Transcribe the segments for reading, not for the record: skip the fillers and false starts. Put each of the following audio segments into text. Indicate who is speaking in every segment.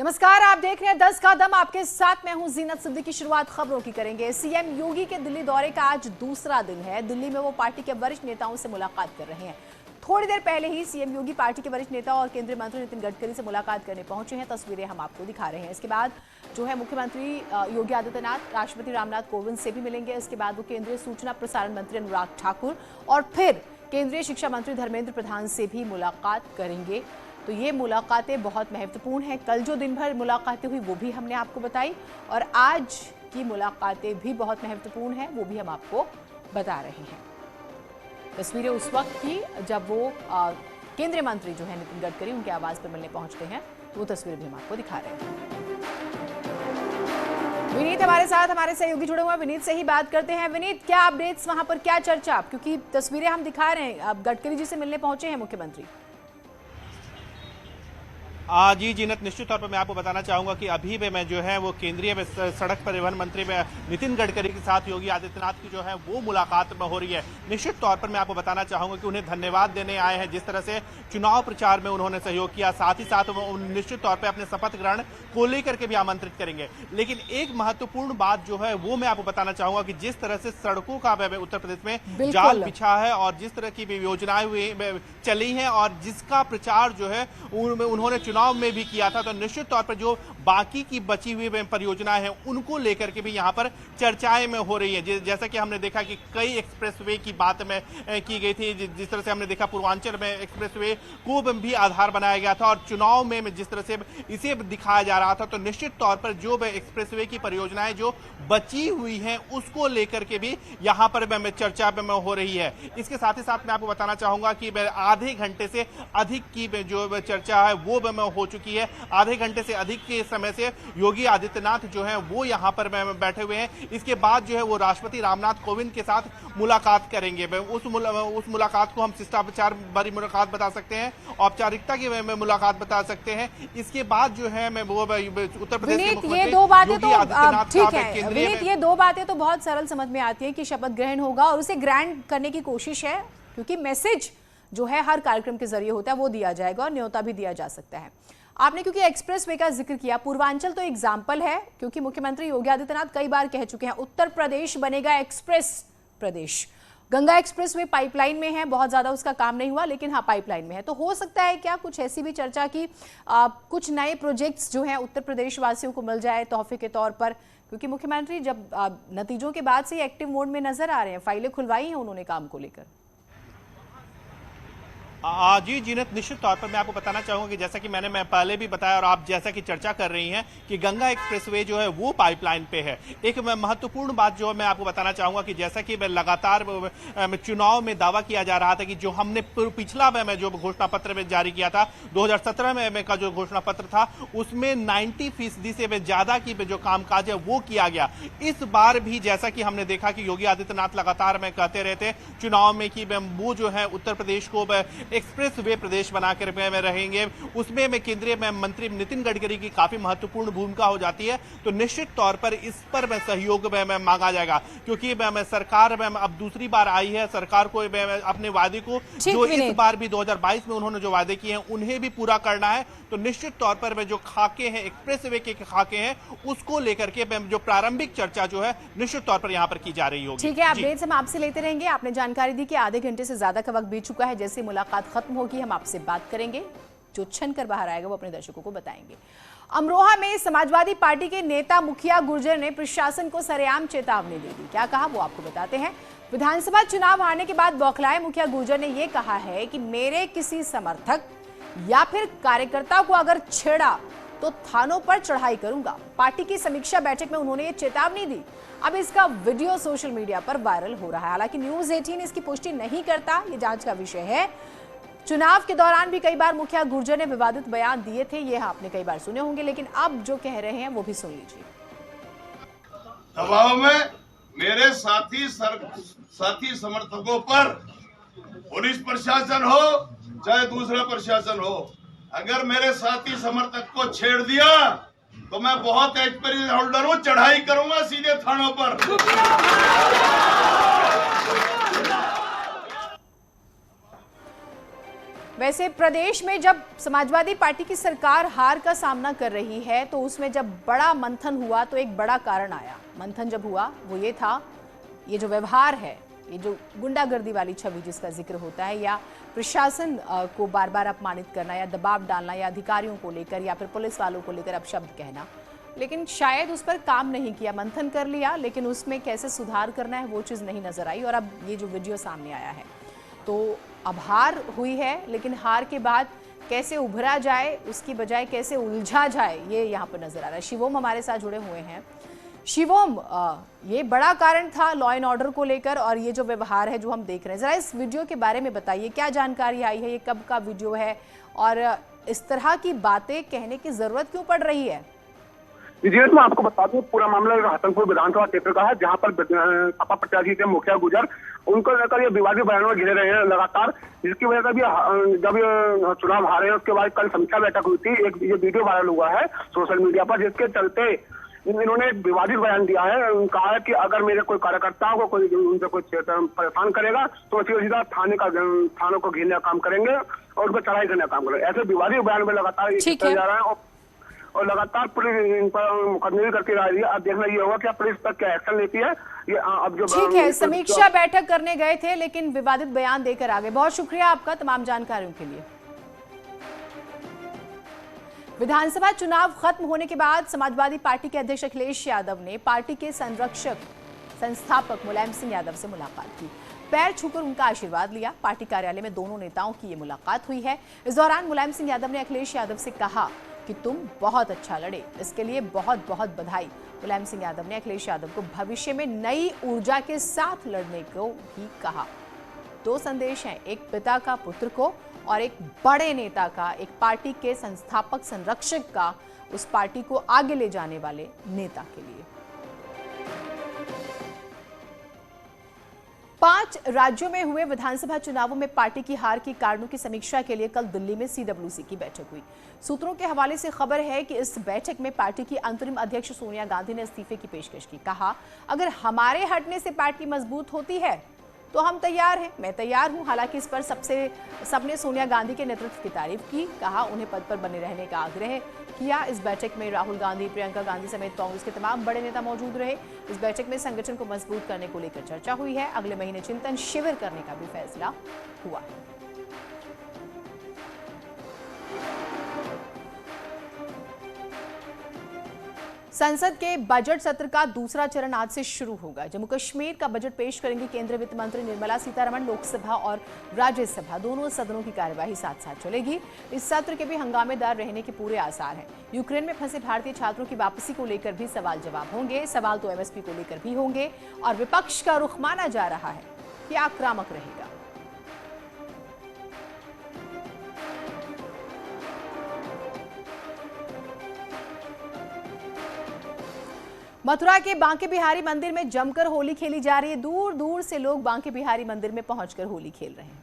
Speaker 1: नमस्कार, आप देख रहे हैं 10 का दम। आपके साथ मैं हूं जीनत सिद्दीकी। शुरुआत खबरों की करेंगे। सीएम योगी के दिल्ली दौरे का आज दूसरा दिन है। दिल्ली में वो पार्टी के वरिष्ठ नेताओं से मुलाकात कर रहे हैं। थोड़ी देर पहले ही सीएम योगी पार्टी के वरिष्ठ नेता और केंद्रीय मंत्री नितिन गडकरी से मुलाकात करने पहुंचे हैं। तस्वीरें हम आपको दिखा रहे हैं। इसके बाद जो है मुख्यमंत्री योगी आदित्यनाथ राष्ट्रपति रामनाथ कोविंद से भी मिलेंगे। इसके बाद वो केंद्रीय सूचना प्रसारण मंत्री अनुराग ठाकुर और फिर केंद्रीय शिक्षा मंत्री धर्मेंद्र प्रधान से भी मुलाकात करेंगे। तो ये मुलाकातें बहुत महत्वपूर्ण हैं। कल जो दिन भर मुलाकातें हुई वो भी हमने आपको बताई और आज की मुलाकातें भी बहुत महत्वपूर्ण हैं, वो भी हम आपको बता रहे हैं। तस्वीरें उस वक्त की जब वो केंद्रीय मंत्री जो है नितिन गडकरी उनके आवास पर मिलने पहुंचते हैं, तो वो तस्वीरें भी हम आपको दिखा रहे हैं। विनीत हमारे साथ, हमारे सहयोगी जुड़े हुए हैं। विनीत से ही बात करते हैं। विनीत, क्या अपडेट्स वहां पर, क्या चर्चा? क्योंकि तस्वीरें हम दिखा रहे हैं, अब गडकरी जी से मिलने पहुंचे हैं मुख्यमंत्री।
Speaker 2: जी जीनत, निश्चित तौर पर मैं आपको बताना चाहूंगा कि अभी भी मैं जो है वो केंद्रीय सड़क परिवहन मंत्री नितिन गडकरी के साथ योगी आदित्यनाथ की जो है वो मुलाकात हो रही है। निश्चित तौर पर मैं आपको बताना चाहूंगा कि उन्हें धन्यवाद देने आए हैं जिस तरह से चुनाव प्रचार में उन्होंने सहयोग किया। साथ ही साथ वो निश्चित तौर पर अपने शपथ ग्रहण को लेकर के भी आमंत्रित करेंगे। लेकिन एक महत्वपूर्ण बात जो है वो मैं आपको बताना चाहूंगा कि जिस तरह से सड़कों का उत्तर प्रदेश में जाल बिछा है और जिस तरह की योजनाएं हुई चली हैं और जिसका प्रचार जो है उन्होंने चुनाव में भी किया था, तो निश्चित तौर पर जो बाकी की बची हुई परियोजनाएं हैं उनको लेकर के भी यहां पर चर्चाएं में हो रही है। जैसा कि हमने देखा कि कई एक्सप्रेसवे की बात में की गई थी, जिस तरह से हमने देखा पूर्वांचल में एक्सप्रेसवे को भी आधार बनाया गया था और चुनाव में जिस तरह से इसे दिखाया जा रहा था, तो निश्चित तौर पर जो एक्सप्रेसवे की परियोजनाएं जो बची हुई हैं उसको लेकर के भी यहां पर चर्चा में हो रही है। इसके साथ ही साथ मैं आपको बताना चाहूंगा कि आधे घंटे से अधिक की जो चर्चा है वो हो चुकी है। आधे घंटे से अधिक के समय से योगी आदित्यनाथ जो है वो यहां पर बैठे हुए हैं। इसके बाद जो है वो राष्ट्रपति रामनाथ कोविंद के साथ मुलाकात करेंगे। उस मुलाकात को हम शिष्टाचार भरी मुलाकात बता सकते हैं, औपचारिकता की मुलाकात बता सकते हैं। इसके बाद जो है मैं वो उत्तर प्रदेश के मुख्यमंत्री
Speaker 1: ये दो बातें तो ठीक है विनीत, ये दो बातें तो बहुत सरल समझ में आती है कि शपथ ग्रहण होगा और उसे ग्रैंड करने की कोशिश है, क्योंकि मैसेज जो है हर कार्यक्रम के जरिए होता है वो दिया जाएगा और न्योता भी दिया जा सकता है। आपने क्योंकि एक्सप्रेसवे का जिक्र किया, पूर्वांचल तो एग्जाम्पल है, क्योंकि मुख्यमंत्री योगी आदित्यनाथ कई बार कह चुके हैं उत्तर प्रदेश बनेगा एक्सप्रेस प्रदेश। गंगा एक्सप्रेसवे पाइपलाइन में है, बहुत ज्यादा उसका काम नहीं हुआ, लेकिन हाँ पाइपलाइन में है। तो हो सकता है क्या कुछ ऐसी भी चर्चा की कुछ नए प्रोजेक्ट्स जो हैं उत्तर प्रदेश वासियों को मिल जाए तोहफे के तौर पर, क्योंकि मुख्यमंत्री जब नतीजों के बाद से एक्टिव मोड में नजर आ रहे हैं, फाइलें खुलवाई हैं उन्होंने काम को लेकर।
Speaker 2: जी जीनत, निश्चित तौर पर मैं आपको बताना चाहूंगा कि जैसा कि मैं पहले भी बताया और आप जैसा कि चर्चा कर रही हैं कि गंगा एक्सप्रेसवे जो है वो पाइपलाइन पे है। एक महत्वपूर्ण बात जो मैं आपको बताना चाहूंगा कि जैसा कि लगातार चुनाव में दावा किया जा रहा था कि जो हमने पिछला में जो घोषणा पत्र में जारी किया था 2017 में का जो घोषणा पत्र था उसमें 90% से ज्यादा की जो कामकाज है वो किया गया। इस बार भी जैसा कि हमने देखा कि योगी आदित्यनाथ लगातार में कहते रहते चुनाव में कि वो जो है उत्तर प्रदेश को एक्सप्रेस वे प्रदेश बनाकर में रहेंगे, उसमें में केंद्रीय मंत्री नितिन गडकरी की काफी महत्वपूर्ण भूमिका हो जाती है। तो निश्चित तौर पर इस पर सहयोग मांगा जाएगा, क्योंकि सरकार अब दूसरी बार आई है। सरकार को अपने वादे को जो इस बार भी 2022 में उन्होंने जो वादे किए हैं उन्हें भी पूरा करना है। तो निश्चित तौर पर जो खाके हैं एक्सप्रेस वे के खाके हैं उसको लेकर के जो प्रारंभिक चर्चा जो है निश्चित तौर पर यहाँ पर की जा रही होगी।
Speaker 1: ठीक है, अपडेट्स हम आपसे लेते रहेंगे। आपने जानकारी दी कि आधे घंटे से ज्यादा का वक्त बीत चुका है। जैसे मुलाकात खत्म होगी हम आपसे बात करेंगे, जो छन कर बाहर आएगा वो अपने दर्शकों को बताएंगे। अमरोहा में समाजवादी पार्टी के नेता मुखिया गुर्जर ने प्रशासन को सरेआम चेतावनी दे दी। क्या कहा वो आपको बताते हैं। विधानसभा चुनाव हारने के बाद बौखलाए मुखिया गुर्जर ने यह कहा है कि मेरे किसी समर्थक या फिर कार्यकर्ता को अगर छेड़ा तो थानों पर चढ़ाई करूंगा। पार्टी की समीक्षा बैठक में उन्होंने ये चेतावनी दी। अब इसका वीडियो सोशल मीडिया पर वायरल हो रहा है। हालांकि न्यूज़ 18 इसकी पुष्टि नहीं करता, ये जांच का विषय है। चुनाव के दौरान भी कई बार मुखिया गुर्जर ने विवादित बयान दिए थे, ये आपने कई बार सुने होंगे, लेकिन अब जो कह रहे हैं वो भी सुन लीजिए।
Speaker 3: दबाव में मेरे साथी समर्थकों पर पुलिस प्रशासन हो चाहे दूसरा प्रशासन हो, अगर मेरे साथी समर्थक को छेड़ दिया तो मैं बहुत एक्सपीरियंस होल्डर हूं, चढ़ाई करूंगा सीधे थानों पर।
Speaker 1: वैसे प्रदेश में जब समाजवादी पार्टी की सरकार हार का सामना कर रही है तो उसमें जब बड़ा मंथन हुआ तो एक बड़ा कारण आया। मंथन जब हुआ वो ये था, ये जो व्यवहार है, ये जो गुंडागर्दी वाली छवि जिसका जिक्र होता है, या प्रशासन को बार बार अपमानित करना या दबाव डालना या अधिकारियों को लेकर या फिर पुलिस वालों को लेकर अपशब्द कहना, लेकिन शायद उस पर काम नहीं किया। मंथन कर लिया लेकिन उसमें कैसे सुधार करना है वो चीज़ नहीं नजर आई। और अब ये जो वीडियो सामने आया है तो अब हार हुई है, लेकिन हार के बाद कैसे उभरा जाए, उसकी बजाय कैसे उलझा जाए, ये यहाँ पर नजर आ रहा है। शिवोम हमारे साथ जुड़े हुए हैं। शिवोम, ये बड़ा कारण था लॉ एंड ऑर्डर को लेकर और ये जो व्यवहार है जो हम देख रहे हैं, जरा इस वीडियो के बारे में बताइए, क्या जानकारी आई है, ये कब का वीडियो है और इस तरह की बातें कहने की जरूरत क्यों पड़ रही है?
Speaker 4: जी, मैं आपको बता दूं, पूरा मामला हसनपुर विधानसभा क्षेत्र का है, जहां पर सपा प्रत्याशी थे मुखिया गुजर, उनको लेकर ये विवादित बयानों में घिरे रहे हैं लगातार, जिसकी वजह से भी जब ये चुनाव हारे हैं उसके बाद कल समीक्षा बैठक हुई थी। एक ये वीडियो वायरल हुआ है सोशल मीडिया पर, जिसके चलते इन्होंने विवादित बयान दिया है। कहा है कि अगर मेरे कोई कार्यकर्ताओं को कोई उनसे कोई परेशान करेगा तो सीधा थानों को घेरने का काम करेंगे और उनको चढ़ाई करने का काम करेंगे। ऐसे विवादित बयान में लगातार जा रहा है और लगातार पुलिस इन पर मुकदमे करती रह रही है। अब देखना ये होगा कि पुलिस पर क्या एक्शन लेती है। ये अब जो
Speaker 1: ठीक है, समीक्षा बैठक करने गए थे लेकिन विवादित बयान देकर आ गए। बहुत शुक्रिया आपका तमाम जानकारियों के लिए। विधानसभा चुनाव खत्म होने के बाद समाजवादी पार्टी के अध्यक्ष अखिलेश यादव ने पार्टी के संस्थापक मुलायम सिंह यादव से मुलाकात की, पैर छूकर उनका आशीर्वाद लिया। पार्टी कार्यालय में दोनों नेताओं की ये मुलाकात हुई है। इस दौरान मुलायम सिंह यादव ने अखिलेश यादव से कहा कि तुम बहुत अच्छा लड़े, इसके लिए बहुत बहुत बधाई। मुलायम सिंह यादव ने अखिलेश यादव को भविष्य में नई ऊर्जा के साथ लड़ने को भी कहा। दो संदेश हैं, एक पिता का पुत्र को और एक बड़े नेता का, एक पार्टी के संस्थापक संरक्षक का, उस पार्टी को आगे ले जाने वाले नेता के लिए। 5 राज्यों में हुए विधानसभा चुनावों में पार्टी की हार के कारणों की समीक्षा के लिए कल दिल्ली में सीडब्ल्यूसी की बैठक हुई। सूत्रों के हवाले से खबर है कि इस बैठक में पार्टी की अंतरिम अध्यक्ष सोनिया गांधी ने इस्तीफे की पेशकश की। कहा, अगर हमारे हटने से पार्टी मजबूत होती है तो हम तैयार हैं, मैं तैयार हूं। हालांकि इस पर सबने सोनिया गांधी के नेतृत्व की तारीफ की। कहा, उन्हें पद पर बने रहने का आग्रह किया। इस बैठक में राहुल गांधी, प्रियंका गांधी समेत कांग्रेस के तमाम बड़े नेता मौजूद रहे। इस बैठक में संगठन को मजबूत करने को लेकर चर्चा हुई है। अगले महीने चिंतन शिविर करने का भी फैसला हुआ। संसद के बजट सत्र का दूसरा चरण आज से शुरू होगा। जम्मू कश्मीर का बजट पेश करेंगी केंद्रीय वित्त मंत्री निर्मला सीतारमण। लोकसभा और राज्यसभा दोनों सदनों की कार्यवाही साथ साथ चलेगी। इस सत्र के भी हंगामेदार रहने के पूरे आसार हैं। यूक्रेन में फंसे भारतीय छात्रों की वापसी को लेकर भी सवाल जवाब होंगे। सवाल तो एमएसपी को लेकर भी होंगे और विपक्ष का रुख माना जा रहा है कि आक्रामक रहेगा। मथुरा के बांके बिहारी मंदिर में जमकर होली खेली जा रही है। दूर दूर से लोग बांके बिहारी मंदिर में पहुंचकर होली खेल रहे हैं।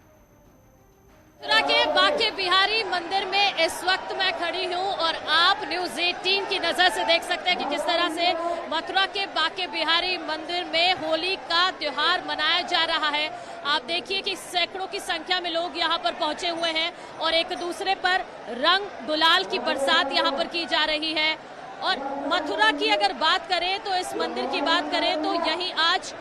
Speaker 5: मथुरा के बांके बिहारी मंदिर में इस वक्त मैं खड़ी हूं और आप न्यूज़ 18 की नजर से देख सकते हैं कि किस तरह से मथुरा के बांके बिहारी मंदिर में होली का त्योहार मनाया जा रहा है। आप देखिए कि सैकड़ों की संख्या में लोग यहां पर पहुंचे हुए हैं और एक दूसरे पर रंग गुलाल की बरसात यहां पर की जा रही है। और मथुरा की अगर बात करें तो इस मंदिर की बात करें तो यही आज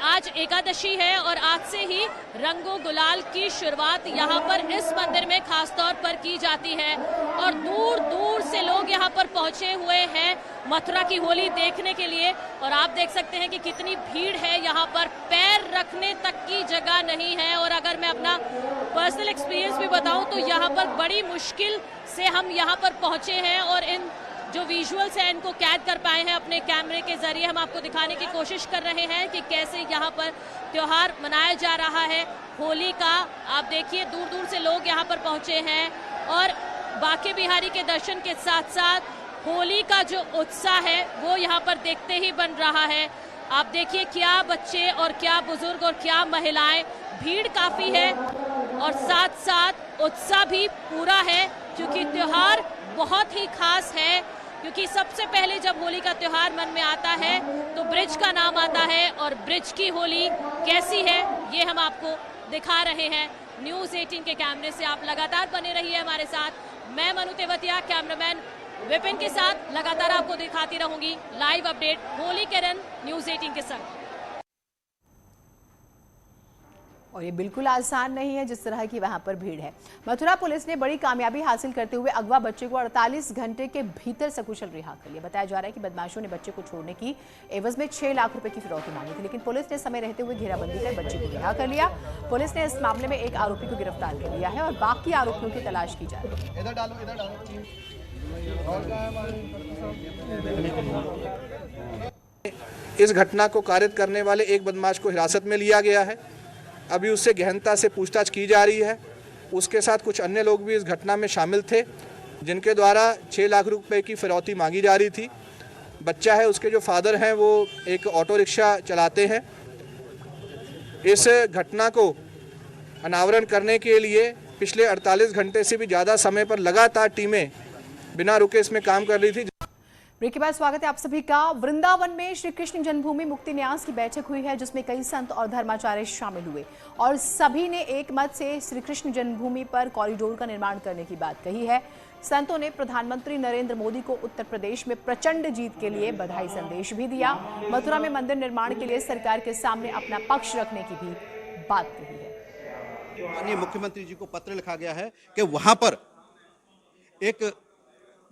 Speaker 5: आज एकादशी है और आज से ही रंगो गुलाल की शुरुआत यहाँ पर इस मंदिर में खास तौर पर की जाती है और दूर दूर से लोग यहाँ पर पहुंचे हुए हैं मथुरा की होली देखने के लिए। और आप देख सकते हैं कि कितनी भीड़ है यहाँ पर, पैर रखने तक की जगह नहीं है। और अगर मैं अपना पर्सनल एक्सपीरियंस भी बताऊं तो यहाँ पर बड़ी मुश्किल से हम यहाँ पर पहुंचे हैं और इन जो विजुअल्स हैं इनको कैद कर पाए हैं अपने कैमरे के जरिए। हम आपको दिखाने की कोशिश कर रहे हैं कि कैसे यहाँ पर त्योहार मनाया जा रहा है होली का। आप देखिए दूर दूर से लोग यहाँ पर पहुंचे हैं और बांके बिहारी के दर्शन के साथ साथ होली का जो उत्साह है वो यहाँ पर देखते ही बन रहा है। आप देखिए क्या बच्चे और क्या बुजुर्ग और क्या महिलाएं, भीड़ काफी है और साथ साथ उत्साह भी पूरा है क्योंकि त्योहार बहुत ही खास है। क्योंकि सबसे पहले जब होली का त्योहार मन में आता है तो ब्रिज का नाम आता है और ब्रिज की होली कैसी है ये हम आपको दिखा रहे हैं। न्यूज 18 के कैमरे से आप लगातार बने रहिए हमारे साथ। मैं मनु तेवतिया, कैमरामैन विपिन के साथ लगातार आपको दिखाती रहूंगी लाइव अपडेट होली के रन न्यूज 18 के संग।
Speaker 1: और ये बिल्कुल आसान नहीं है जिस तरह की वहां पर भीड़ है। मथुरा पुलिस ने बड़ी कामयाबी हासिल करते हुए अगवा बच्चे को 48 घंटे के भीतर सकुशल रिहा कर लिया। बताया जा रहा है कि बदमाशों ने बच्चे को छोड़ने की एवज में 6 लाख रुपए की फिरौती मांगी थी, लेकिन पुलिस ने समय रहते हुए घेराबंदी कर बच्चे को रिहा कर लिया। पुलिस ने इस मामले में एक आरोपी को गिरफ्तार कर लिया है और बाकी आरोपियों की तलाश की जा रही
Speaker 6: है। इस घटना को कारित करने वाले एक बदमाश को हिरासत में लिया गया है। अभी उससे गहनता से पूछताछ की जा रही है। उसके साथ कुछ अन्य लोग भी इस घटना में शामिल थे, जिनके द्वारा 6 लाख रुपए की फिरौती मांगी जा रही थी। बच्चा है, उसके जो फादर हैं वो एक ऑटो रिक्शा चलाते हैं। इस घटना को अनावरण करने के लिए पिछले 48 घंटे से भी ज़्यादा समय पर लगातार टीमें बिना रुके इसमें काम कर रही थी।
Speaker 1: ब्रेक के बाद स्वागत है आप सभी का। वृंदावन में श्री कृष्ण जन्मभूमि मुक्ति न्यास की बैठक हुई है, जिसमें कई संत और धर्माचार्य शामिल हुए और सभी ने एक मत से श्री कृष्ण जन्मभूमि पर कॉरिडोर का निर्माण करने की बात कही है। संतों ने प्रधानमंत्री नरेंद्र मोदी को उत्तर प्रदेश में प्रचंड जीत के लिए बधाई संदेश भी दिया। मथुरा में मंदिर निर्माण के लिए सरकार के सामने अपना पक्ष रखने की भी बात कही है।
Speaker 7: माननीय मुख्यमंत्री जी को पत्र लिखा गया है कि वहां पर एक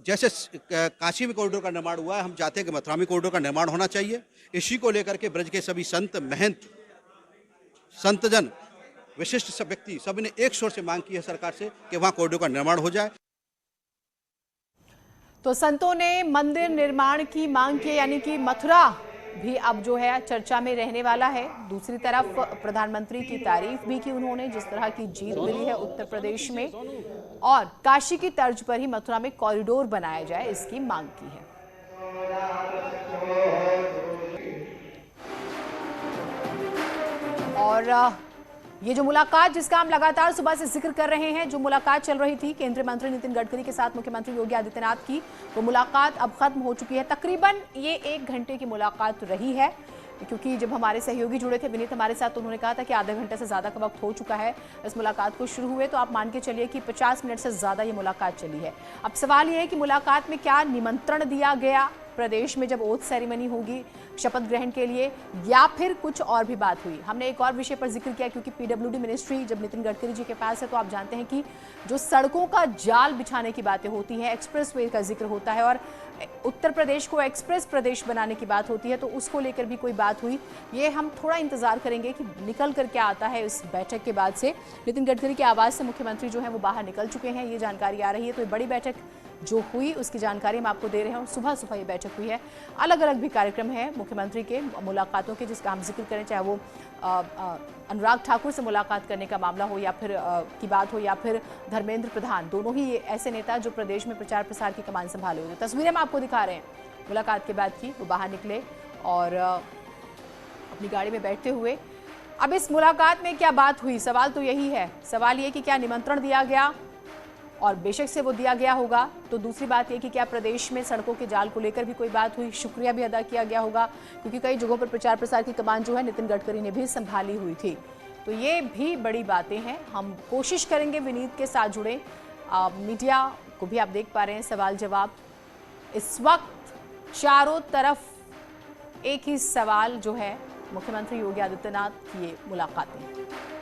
Speaker 7: जैसे काशी में कॉरिडोर का निर्माण हुआ है, हम चाहते हैं कि मथुरा में कॉरिडोर का निर्माण होना चाहिए। इसी को लेकर के ब्रज के सभी संत महंत संतजन विशिष्ट सब व्यक्ति सभी ने एक स्वर से मांग की है सरकार से कि वहां कॉरिडोर का निर्माण हो जाए।
Speaker 1: तो संतों ने मंदिर निर्माण की मांग की, यानी कि मथुरा भी अब जो है चर्चा में रहने वाला है। दूसरी तरफ प्रधानमंत्री की तारीफ भी की उन्होंने, जिस तरह की जीत मिली है उत्तर प्रदेश में, और काशी की तर्ज पर ही मथुरा में कॉरिडोर बनाया जाए इसकी मांग की है। और ये जो मुलाकात जिसका हम लगातार सुबह से जिक्र कर रहे हैं, जो मुलाकात चल रही थी केंद्रीय मंत्री नितिन गडकरी के साथ मुख्यमंत्री योगी आदित्यनाथ की, वो मुलाकात अब खत्म हो चुकी है। तकरीबन ये 1 घंटे की मुलाकात रही है, क्योंकि जब हमारे सहयोगी जुड़े थे विनीत हमारे साथ, तो उन्होंने कहा था कि आधा घंटे से ज़्यादा का वक्त हो चुका है इस मुलाकात को शुरू हुए, तो आप मान के चलिए कि 50 मिनट से ज़्यादा ये मुलाकात चली है। अब सवाल ये है कि मुलाकात में क्या निमंत्रण दिया गया प्रदेश में जब ओथ सेरेमनी होगी शपथ ग्रहण के लिए, या फिर कुछ और भी बात हुई। हमने एक और विषय पर जिक्र किया, क्योंकि पीडब्ल्यूडी मिनिस्ट्री जब नितिन गडकरी जी के पास है तो आप जानते हैं कि जो सड़कों का जाल बिछाने की बातें होती हैं, एक्सप्रेसवे का जिक्र होता है और उत्तर प्रदेश को एक्सप्रेस प्रदेश बनाने की बात होती है, तो उसको लेकर भी कोई बात हुई। ये हम थोड़ा इंतजार करेंगे कि निकल कर क्या आता है इस बैठक के बाद से। नितिन गडकरी के आवास से मुख्यमंत्री जो है वो बाहर निकल चुके हैं, ये जानकारी आ रही है। तो ये बड़ी बैठक जो हुई उसकी जानकारी हम आपको दे रहे हैं, और सुबह सुबह ये बैठक हुई है। अलग अलग भी कार्यक्रम है मुख्यमंत्री के मुलाकातों के, जिसका हम जिक्र करें, चाहे वो अनुराग ठाकुर से मुलाकात करने का मामला हो या फिर की बात हो, या फिर धर्मेंद्र प्रधान, दोनों ही ऐसे नेता जो प्रदेश में प्रचार प्रसार की कमान संभाले हुए। तस्वीरें हम आपको दिखा रहे हैं मुलाकात के बाद की। वो बाहर निकले और अपनी गाड़ी में बैठते हुए। अब इस मुलाकात में क्या बात हुई, सवाल तो यही है। सवाल ये कि क्या निमंत्रण दिया गया, और बेशक से वो दिया गया होगा। तो दूसरी बात ये कि क्या प्रदेश में सड़कों के जाल को लेकर भी कोई बात हुई, शुक्रिया भी अदा किया गया होगा, क्योंकि कई जगहों पर प्रचार प्रसार की कमान जो है नितिन गडकरी ने भी संभाली हुई थी। तो ये भी बड़ी बातें हैं। हम कोशिश करेंगे विनीत के साथ जुड़े, मीडिया को भी आप देख पा रहे हैं सवाल जवाब। इस वक्त चारों तरफ एक ही सवाल जो है, मुख्यमंत्री योगी आदित्यनाथ की ये मुलाकातें।